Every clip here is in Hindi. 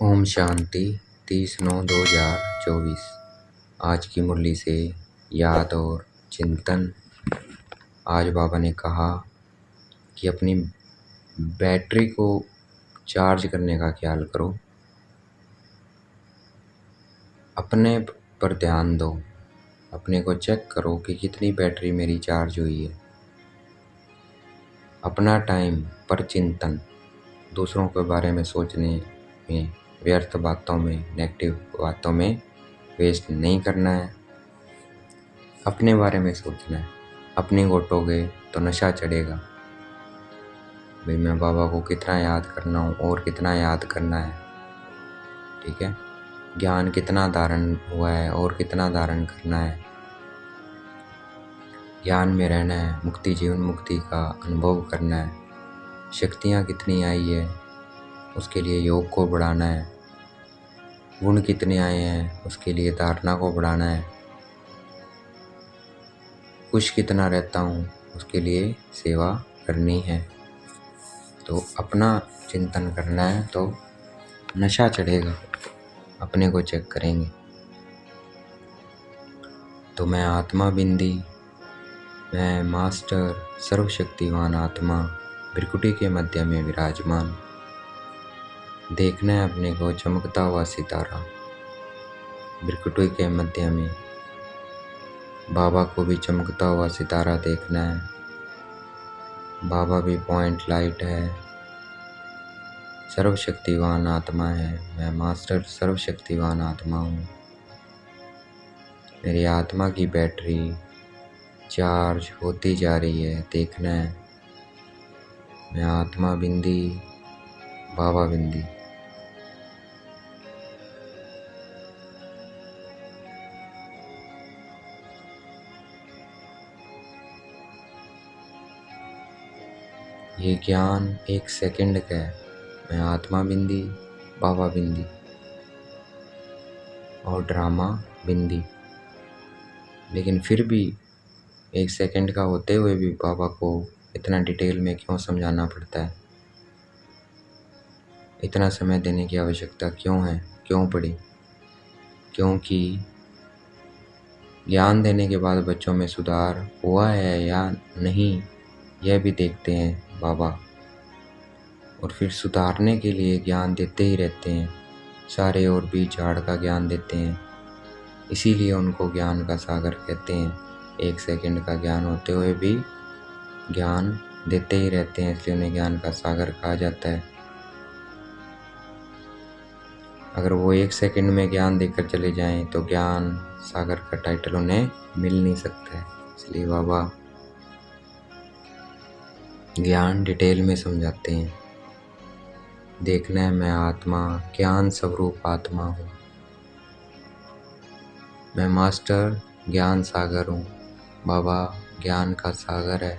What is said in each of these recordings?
ओम शांति 30/9/2024। आज की मुरली से याद और चिंतन। आज बाबा ने कहा कि अपनी बैटरी को चार्ज करने का ख्याल करो, अपने पर ध्यान दो, अपने को चेक करो कि कितनी बैटरी मेरी चार्ज हुई है। अपना टाइम पर चिंतन, दूसरों के बारे में सोचने में, व्यर्थ बातों में, नेगेटिव बातों में वेस्ट नहीं करना है। अपने बारे में सोचना है। अपनी घोटोगे तो नशा चढ़ेगा। भाई मैं बाबा को कितना याद करना हूँ और कितना याद करना है, ठीक है। ज्ञान कितना धारण हुआ है और कितना धारण करना है। ज्ञान में रहना है, मुक्ति जीवन मुक्ति का अनुभव करना है। शक्तियाँ कितनी आई है उसके लिए योग को बढ़ाना है। गुण कितने आए हैं उसके लिए धारणा को बढ़ाना है। खुश कितना रहता हूँ उसके लिए सेवा करनी है। तो अपना चिंतन करना है तो नशा चढ़ेगा। अपने को चेक करेंगे तो मैं आत्मा बिंदी, मैं मास्टर सर्वशक्तिवान आत्मा भ्रिकुटी के मध्य में विराजमान। देखना है अपने को चमकता हुआ सितारा भ्रिकुटी के मध्य में। बाबा को भी चमकता हुआ सितारा देखना है। बाबा भी पॉइंट लाइट है, सर्वशक्तिवान आत्मा है। मैं मास्टर सर्वशक्तिवान आत्मा हूँ। मेरी आत्मा की बैटरी चार्ज होती जा रही है, देखना है। मैं आत्मा बिंदी, बाबा बिंदी। ये ज्ञान 1 सेकंड का है। मैं आत्मा बिंदी, बाबा बिंदी और ड्रामा बिंदी। लेकिन फिर भी 1 सेकंड का होते हुए भी बाबा को इतना डिटेल में क्यों समझाना पड़ता है? इतना समय देने की आवश्यकता क्यों है, क्यों पड़ी? क्योंकि ज्ञान देने के बाद बच्चों में सुधार हुआ है या नहीं, यह भी देखते हैं बाबा। और फिर सुधारने के लिए ज्ञान देते ही रहते हैं। सारे और बीज झाड़ का ज्ञान देते हैं। इसीलिए उनको ज्ञान का सागर कहते हैं। 1 सेकंड का ज्ञान होते हुए भी ज्ञान देते ही रहते हैं, इसलिए उन्हें ज्ञान का सागर कहा जाता है। अगर वो 1 सेकंड में ज्ञान देकर चले जाएं तो ज्ञान सागर का टाइटल उन्हें मिल नहीं सकता है। इसलिए बाबा ज्ञान डिटेल में समझाते हैं। देखना है मैं आत्मा, ज्ञान स्वरूप आत्मा हूँ। मैं मास्टर ज्ञान सागर हूँ। बाबा ज्ञान का सागर है।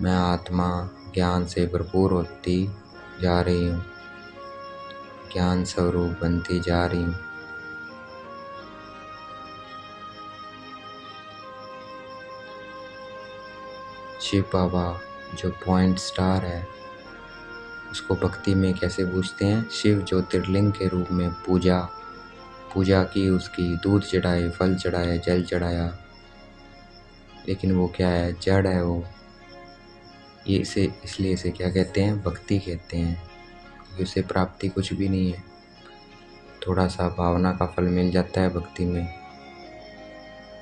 मैं आत्मा ज्ञान से भरपूर होती जा रही हूँ, ज्ञान स्वरूप बनती जा रही हूँ। शिव बाबा जो पॉइंट स्टार है उसको भक्ति में कैसे पूजते हैं? शिव ज्योतिर्लिंग के रूप में पूजा की, उसकी दूध चढ़ाए, फल चढ़ाए, जल चढ़ाया, लेकिन वो क्या है? जड़ है वो। ये इसलिए इसे क्या कहते हैं? भक्ति कहते हैं, क्योंकि उसे प्राप्ति कुछ भी नहीं है। थोड़ा सा भावना का फल मिल जाता है भक्ति में,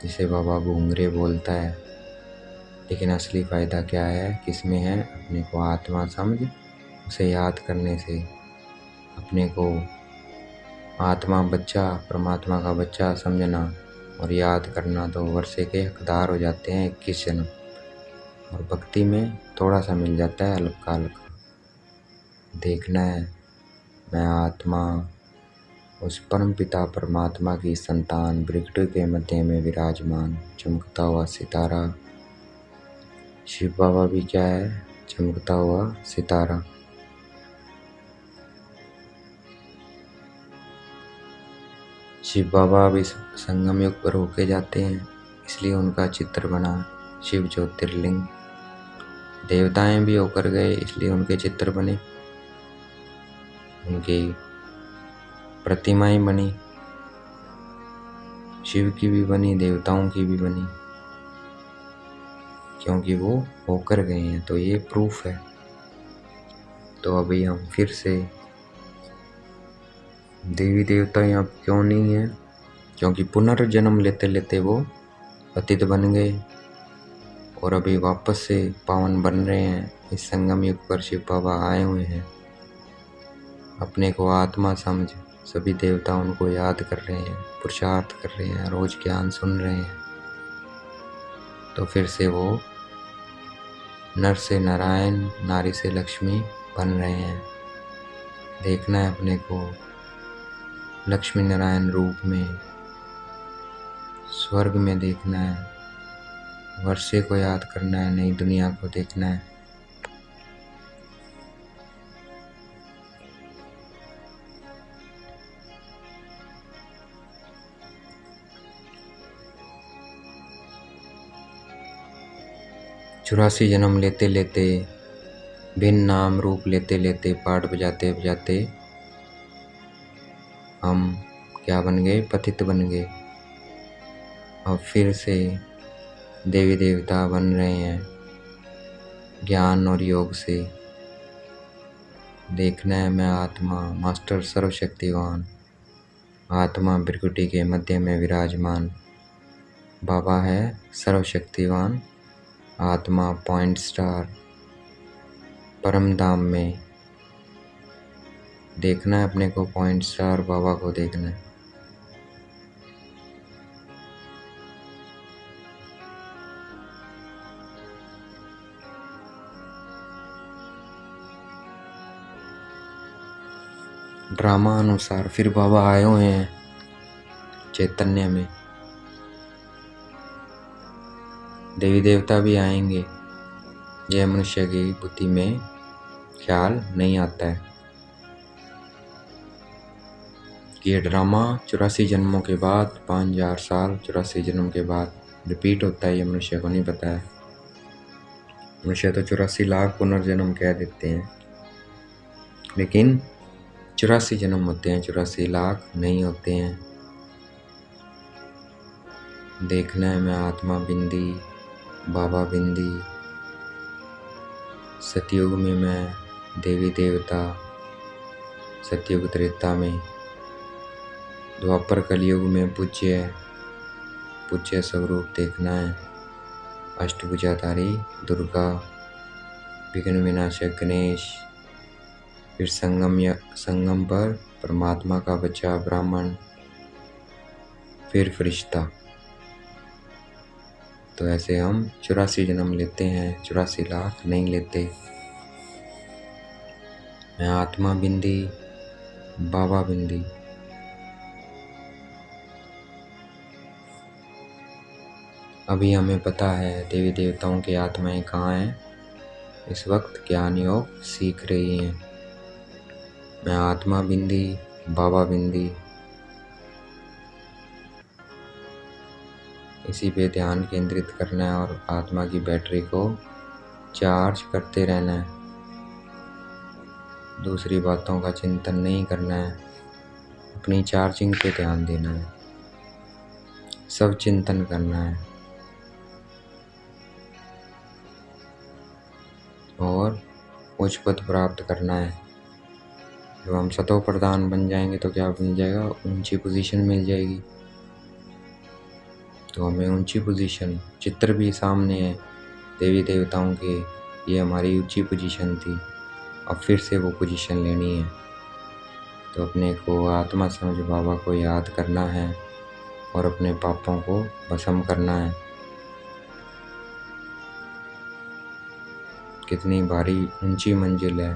जिसे बाबा घूंघरे बोलता है। लेकिन असली फ़ायदा क्या है, किसमें है? अपने को आत्मा समझ उसे याद करने से अपने को आत्मा बच्चा, परमात्मा का बच्चा समझना और याद करना, तो वर्षे के हकदार हो जाते हैं 21 जन्म। और भक्ति में थोड़ा सा मिल जाता है, हल्का हल्का। देखना है मैं आत्मा उस परम पिता परमात्मा की संतान भ्रिकुटी के मध्य में विराजमान, चमकता हुआ सितारा। शिव बाबा भी क्या है? चमकता हुआ सितारा। शिव बाबा भी संगम युग पर होके जाते हैं, इसलिए उनका चित्र बना शिव ज्योतिर्लिंग। देवताएं भी होकर गए, इसलिए उनके चित्र बने। उनकी प्रतिमाएं बनी, शिव की भी बनी, देवताओं की भी बनी, क्योंकि वो होकर गए हैं। तो ये प्रूफ है। तो अभी हम फिर से देवी देवता यहाँ क्यों नहीं है? क्योंकि पुनर्जन्म लेते लेते वो पतित बन गए और अभी वापस से पावन बन रहे हैं। इस संगम युग पर शिव बाबा आए हुए हैं। अपने को आत्मा समझ सभी देवता उनको याद कर रहे हैं, पुरुषार्थ कर रहे हैं, रोज ज्ञान सुन रहे हैं। तो फिर से वो नर से नारायण, नारी से लक्ष्मी बन रहे हैं। देखना है अपने को लक्ष्मी नारायण रूप में, स्वर्ग में देखना है, वर्षे को याद करना है, नई दुनिया को देखना है। चौरासी जन्म लेते लेते, भिन्न नाम रूप लेते लेते, पाठ बजाते बजाते हम क्या बन गए? पतित बन गए। अब फिर से देवी देवता बन रहे हैं ज्ञान और योग से। देखना है मैं आत्मा, मास्टर सर्वशक्तिवान, आत्मा भृकुटी के मध्य में विराजमान। बाबा है सर्वशक्तिवान, आत्मा पॉइंट स्टार परम धाम में। देखना है अपने को पॉइंट स्टार बाबा को देखना है। ड्रामा अनुसार फिर बाबा आए हुए हैं चैतन्य में। देवी देवता भी आएंगे। यह मनुष्य की बुद्धि में ख्याल नहीं आता है कि ये ड्रामा 84 जन्मों के बाद, 5000 साल 84 जन्म के बाद रिपीट होता है। ये मनुष्य को नहीं पता है। मनुष्य तो 84 लाख पुनर्जन्म कह देते हैं, लेकिन 84 जन्म होते हैं, 84 लाख नहीं होते हैं। देखना है मैं आत्मा बिंदी, बाबा बिंदी। सतयुग में मैं देवी देवता, सतयुग त्रेता में, द्वापर कलयुग में पूज्य स्वरूप देखना है। अष्टभुजाधारी दुर्गा, विघ्न विनाशक गणेश, फिर संगम पर परमात्मा का बच्चा ब्राह्मण, फिर फरिश्ता। तो ऐसे हम 84 जन्म लेते हैं, 84 लाख नहीं लेते। मैं आत्मा बिंदी, बाबा बिंदी। अभी हमें पता है देवी देवताओं की आत्माएं कहाँ हैं। इस वक्त ज्ञान योग सीख रही हैं। मैं आत्मा बिंदी, बाबा बिंदी। इसी पे ध्यान केंद्रित करना है और आत्मा की बैटरी को चार्ज करते रहना है। दूसरी बातों का चिंतन नहीं करना है, अपनी चार्जिंग पे ध्यान देना है, सब चिंतन करना है और उच्च पद प्राप्त करना है। जब हम सतो प्रधान बन जाएंगे तो क्या मिल जाएगा? ऊंची पोजीशन मिल जाएगी। तो हमें ऊंची पोजीशन, चित्र भी सामने है देवी देवताओं के, ये हमारी ऊंची पोजीशन थी। अब फिर से वो पोजीशन लेनी है। तो अपने को आत्मा समझ बाबा को याद करना है और अपने पापों को भस्म करना है। कितनी भारी ऊंची मंजिल है,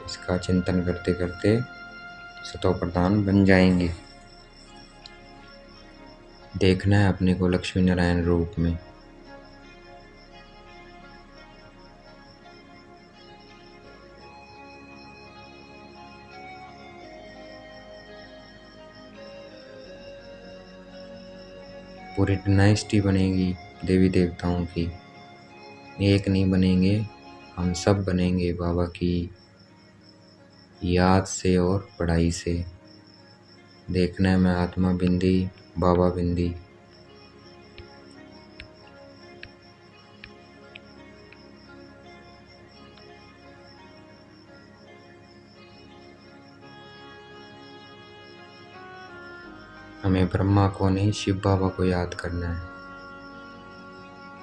इसका चिंतन करते करते सतो प्रधान बन जाएंगे। देखना है अपने को लक्ष्मी नारायण रूप में। पूरी डायनेस्टी बनेगी देवी देवताओं की। एक नहीं बनेंगे, हम सब बनेंगे बाबा की याद से और पढ़ाई से। देखना है मैं आत्मा बिंदी बाबा बिंदी। हमें ब्रह्मा को नहीं शिव बाबा को याद करना है।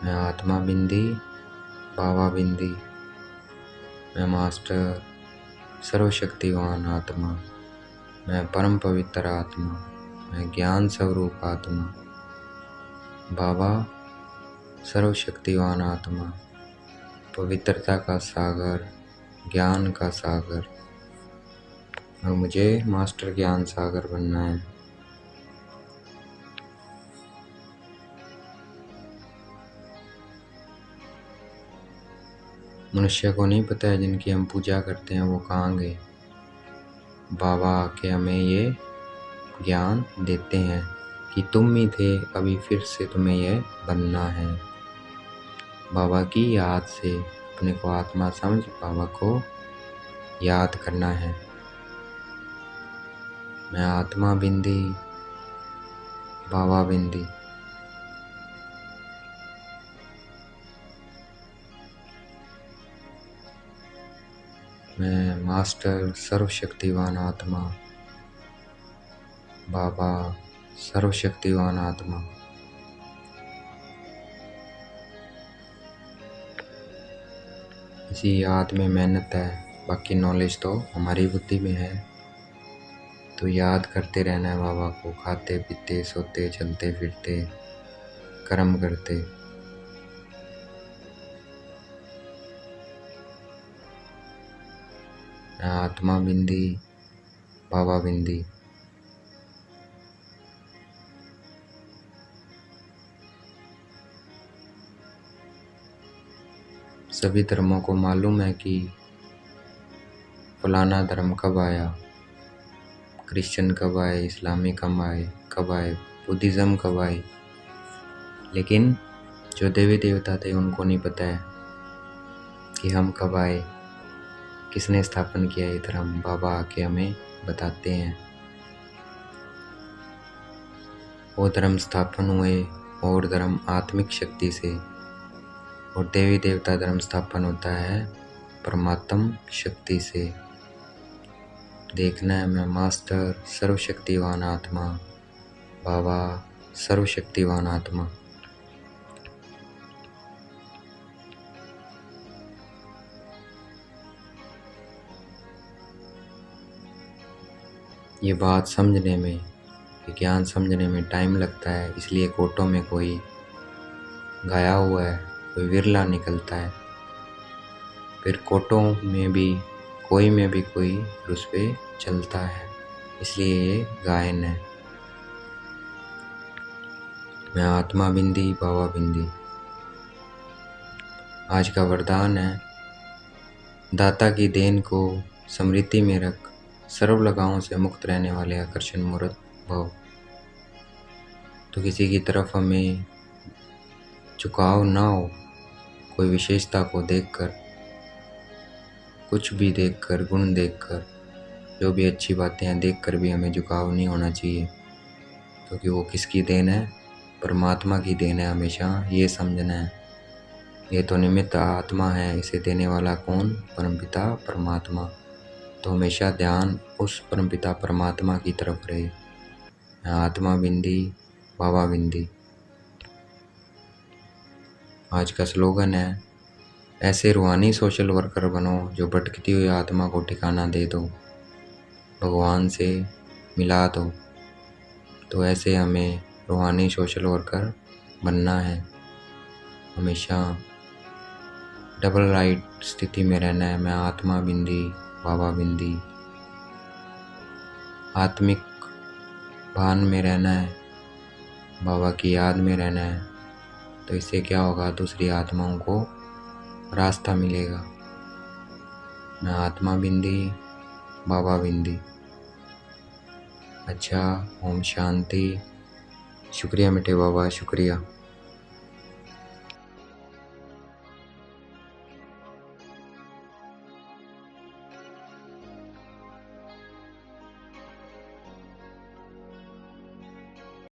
मैं आत्मा बिंदी बाबा बिंदी। मैं मास्टर सर्वशक्तिवान आत्मा। मैं परम पवित्र आत्मा। मैं ज्ञान स्वरूप आत्मा। बाबा सर्वशक्तिवान आत्मा, पवित्रता का सागर, ज्ञान का सागर। और मुझे मास्टर ज्ञान सागर बनना है। मनुष्य को नहीं पता है जिनकी हम पूजा करते हैं वो कहाँ गए। बाबा आके हमें ये ज्ञान देते हैं कि तुम ही थे, अभी फिर से तुम्हें यह बनना है। बाबा की याद से अपने को आत्मा समझ बाबा को याद करना है। मैं आत्मा बिंदी बाबा बिंदी। मैं मास्टर सर्वशक्तिवान आत्मा, बाबा सर्वशक्तिवान आत्मा। इसी याद में मेहनत है, बाकी नॉलेज तो हमारी बुद्धि में है। तो याद करते रहना है बाबा को, खाते पीते सोते चलते फिरते कर्म करते। आत्मा बिंदी बाबा बिंदी। सभी धर्मों को मालूम है कि फलाना धर्म कब आया, क्रिश्चियन कब आए, इस्लामी कब आए, बुद्धिज़्म कब आई। लेकिन जो देवी देवता थे उनको नहीं पता है कि हम कब आए, किसने स्थापन किया ये धर्म। बाबा आके हमें बताते हैं। वो धर्म स्थापन हुए और धर्म आत्मिक शक्ति से, और देवी देवता धर्म स्थापन होता है परमात्म शक्ति से। देखना है मैं मास्टर सर्वशक्तिवान आत्मा, बाबा सर्वशक्तिवान आत्मा। ये बात समझने में, ये ज्ञान समझने में टाइम लगता है, इसलिए कोटों में कोई गाया हुआ है, कोई विरला निकलता है। फिर कोटों में भी कोई उस पे चलता है, इसलिए ये गायन है। मैं आत्मा बिंदी बाबा बिंदी। आज का वरदान है, दाता की देन को स्मृति में रख, सर्व लगाओं से मुक्त रहने वाले आकर्षण मूर्त भव। तो किसी की तरफ हमें झुकाव ना हो, कोई विशेषता को देखकर, कुछ भी देखकर, गुण देखकर, जो भी अच्छी बातें हैं देखकर भी हमें झुकाव नहीं होना चाहिए, क्योंकि वो किसकी देन है, परमात्मा की देन है। हमेशा ये समझना है, ये तो निमित्त आत्मा है, इसे देने वाला कौन, परमपिता परमात्मा। तो हमेशा ध्यान उस परमपिता परमात्मा की तरफ रहे। आत्मा बिंदी बाबा बिंदी। आज का स्लोगन है, ऐसे रूहानी सोशल वर्कर बनो जो भटकती हुई आत्मा को ठिकाना दे दो, भगवान से मिला दो। तो ऐसे हमें रूहानी सोशल वर्कर बनना है। हमेशा डबल राइट स्थिति में रहना है। मैं आत्मा बिंदी बाबा बिंदी। आत्मिक भान में रहना है, बाबा की याद में रहना है। तो इससे क्या होगा, दूसरी आत्माओं को रास्ता मिलेगा। मैं आत्मा बिंदी बाबा बिंदी। अच्छा, ओम शांति। शुक्रिया मिठे बाबा, शुक्रिया।